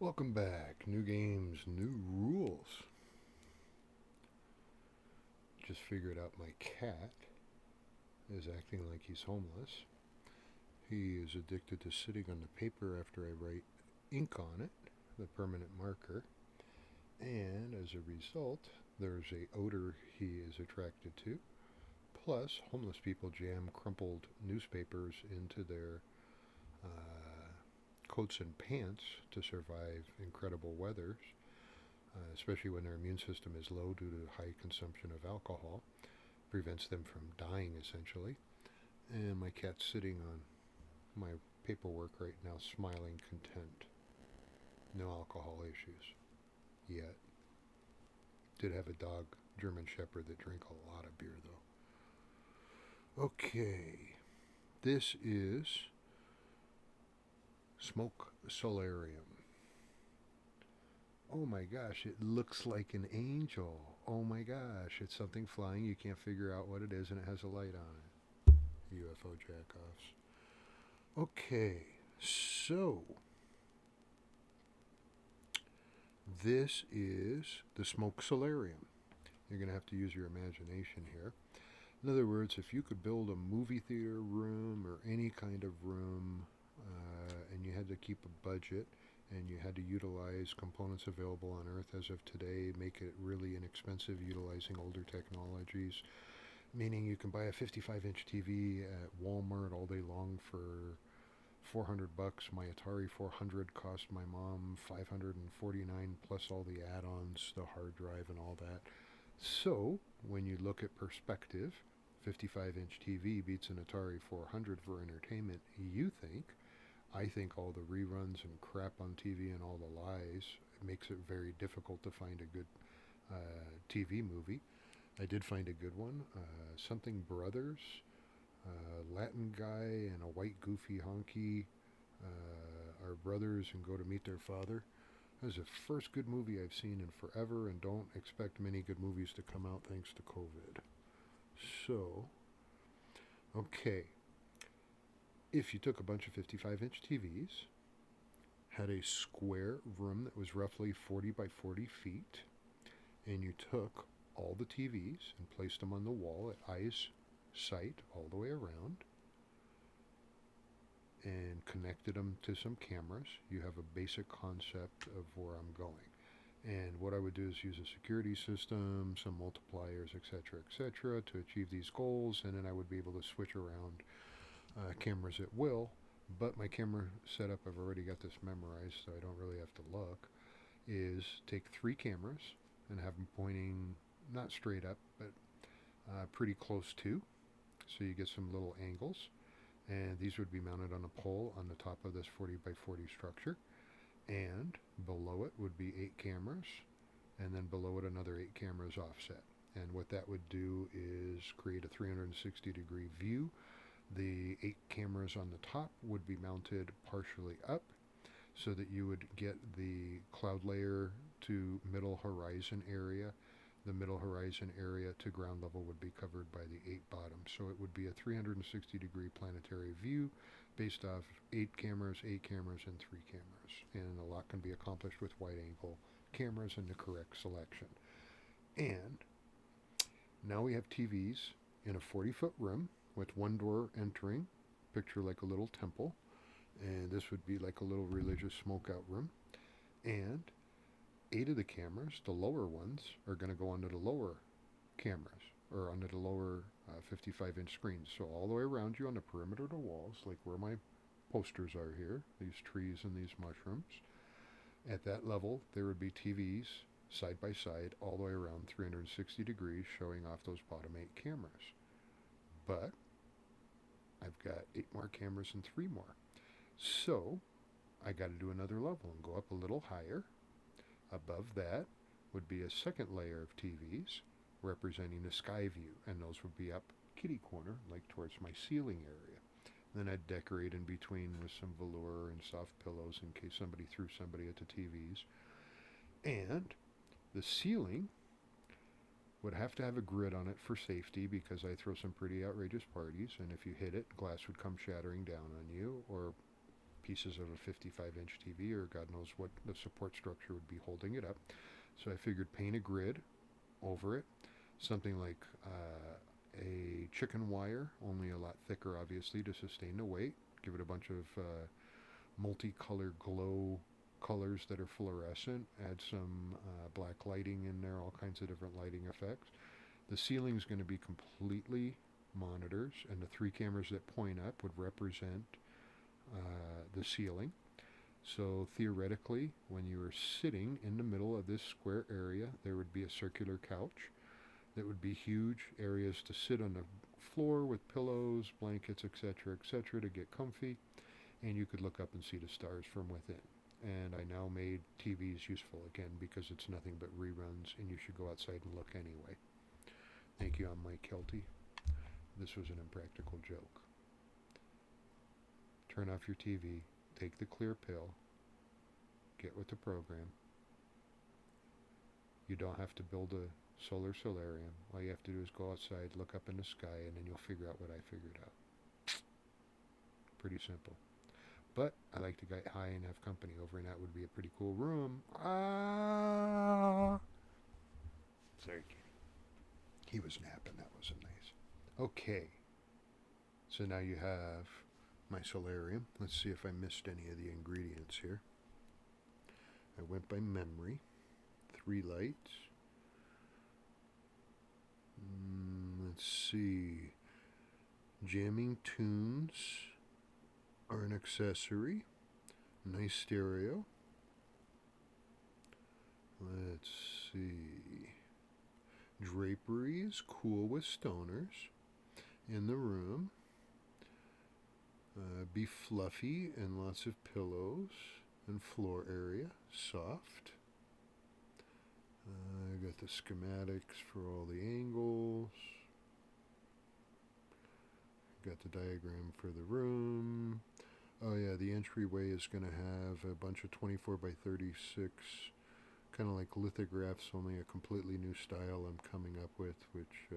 Welcome back. New games, new rules. Just figured out my cat is acting like he's homeless. He is addicted to sitting on the paper after I write ink on it, the permanent marker, and as a result, there's a odor he is attracted to. Plus, homeless people jam crumpled newspapers into their uh, coats and pants to survive incredible weathers, especially when their immune system is low due to high consumption of alcohol. Prevents them from dying, essentially. And my cat's sitting on my paperwork right now, smiling content. No alcohol issues yet. Did have a dog, German Shepherd, that drank a lot of beer, though. Okay, this is Smoke Solarium. Oh my gosh, it looks like an angel. Oh my gosh, it's something flying. You can't figure out what it is, and it has a light on it. UFO jackoffs. Okay, so this is the Smoke Solarium. You're going to have to use your imagination here. In other words, if you could build a movie theater room or any kind of room, and you had to keep a budget and you had to utilize components available on Earth as of today, make it really inexpensive utilizing older technologies, meaning you can buy a 55-inch TV at Walmart all day long for $400. My Atari 400 cost my mom $549 plus all the add-ons, the hard drive and all that. So, when you look at perspective, 55-inch TV beats an Atari 400 for entertainment, you think. I think all the reruns and crap on TV and all the lies, it makes it very difficult to find a good TV movie. I did find a good one, something Brothers, Latin guy and a white goofy honky are brothers and go to meet their father. That was the first good movie I've seen in forever, and don't expect many good movies to come out thanks to COVID. So, okay, if you took a bunch of 55-inch TVs, had a square room that was roughly 40 by 40 feet, and you took all the TVs and placed them on the wall at eye's sight all the way around, and connected them to some cameras, you have a basic concept of where I'm going. And what I would do is use a security system, some multipliers, etc., to achieve these goals, and then I would be able to switch around cameras at will. But my camera setup, I've already got this memorized, so I don't really have to look, is take three cameras and have them pointing not straight up, but pretty close to, so you get some little angles. And these would be mounted on a pole on the top of this 40 by 40 structure. And below it would be 8 cameras, and then below it another 8 cameras offset. And what that would do is create a 360-degree view. The 8 cameras on the top would be mounted partially up so that you would get the cloud layer to middle horizon area. The middle horizon area to ground level would be covered by the 8 bottoms. So it would be a 360-degree planetary view based off 8 cameras, 8 cameras, and 3 cameras. And a lot can be accomplished with wide angle cameras and the correct selection. And now we have TVs in a 40-foot room with one door entering, picture like a little temple. And this would be like a little religious smokeout room. And 8 of the cameras, the lower ones, are going to go onto the lower cameras or under the lower 55-inch screens. So all the way around you on the perimeter of the walls, like where my posters are here, these trees and these mushrooms, at that level there would be TVs side by side all the way around 360 degrees showing off those bottom 8 cameras. But I've got 8 more cameras and 3 more. So I got to do another level and go up a little higher. Above that would be a second layer of TVs representing the sky view, and those would be up kitty corner, like towards my ceiling area. Then I'd decorate in between with some velour and soft pillows in case somebody threw somebody at the TVs. And the ceiling would have to have a grid on it for safety because I throw some pretty outrageous parties, and if you hit it, glass would come shattering down on you, or pieces of a 55-inch TV, or God knows what the support structure would be holding it up. So I figured paint a grid over it, something like a chicken wire, only a lot thicker, obviously, to sustain the weight. Give it a bunch of multicolored glow colors that are fluorescent. Add some black lighting in there, all kinds of different lighting effects. The ceiling is going to be completely monitors, and the 3 cameras that point up would represent the ceiling. So theoretically, when you are sitting in the middle of this square area, there would be a circular couch. That would be huge areas to sit on the floor with pillows, blankets, etc., etc., to get comfy, and you could look up and see the stars from within. And I now made TVs useful again because it's nothing but reruns, and you should go outside and look anyway. Thank you, I'm Mike Kelty. This was an impractical joke. Turn off your TV, take the clear pill, get with the program. You don't have to build a solarium. All you have to do is go outside, look up in the sky, and then you'll figure out what I figured out. Pretty simple. But I like to get high and have company over, and that would be a pretty cool room. Sorry, kitty. He was napping. That wasn't nice. Okay. So now you have my solarium. Let's see if I missed any of the ingredients here. I went by memory. 3 lights. Let's see. Jamming tunes are an accessory. Nice stereo. Let's see. Draperies, cool with stoners in the room. Be fluffy and lots of pillows and floor area. Soft. I got the schematics for all the angles. Got the diagram for the room. Oh yeah, the entryway is going to have a bunch of 24 by 36, kind of like lithographs, only a completely new style I'm coming up with, which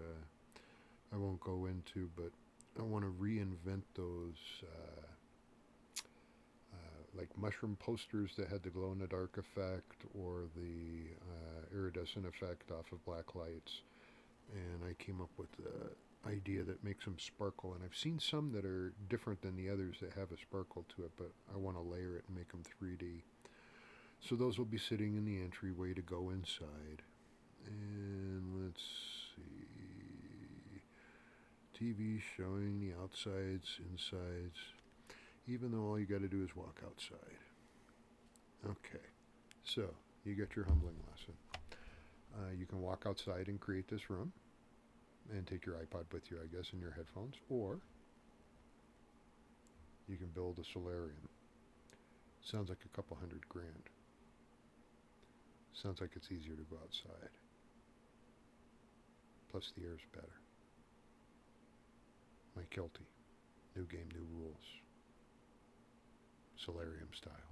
I won't go into, but I want to reinvent those like mushroom posters that had the glow-in-the-dark effect, or the iridescent effect off of black lights. And I came up with the idea that makes them sparkle. And I've seen some that are different than the others that have a sparkle to it, but I want to layer it and make them 3D. So those will be sitting in the entryway to go inside. And let's see. TV showing the outsides, insides, even though all you got to do is walk outside. Okay, so you get your humbling lesson. You can walk outside and create this room and take your iPod with you, I guess, and your headphones, or you can build a solarium. Sounds like a couple $100,000. Sounds like it's easier to go outside. Plus the air's better. Mike Kelty. New game, new rules. Solarium style.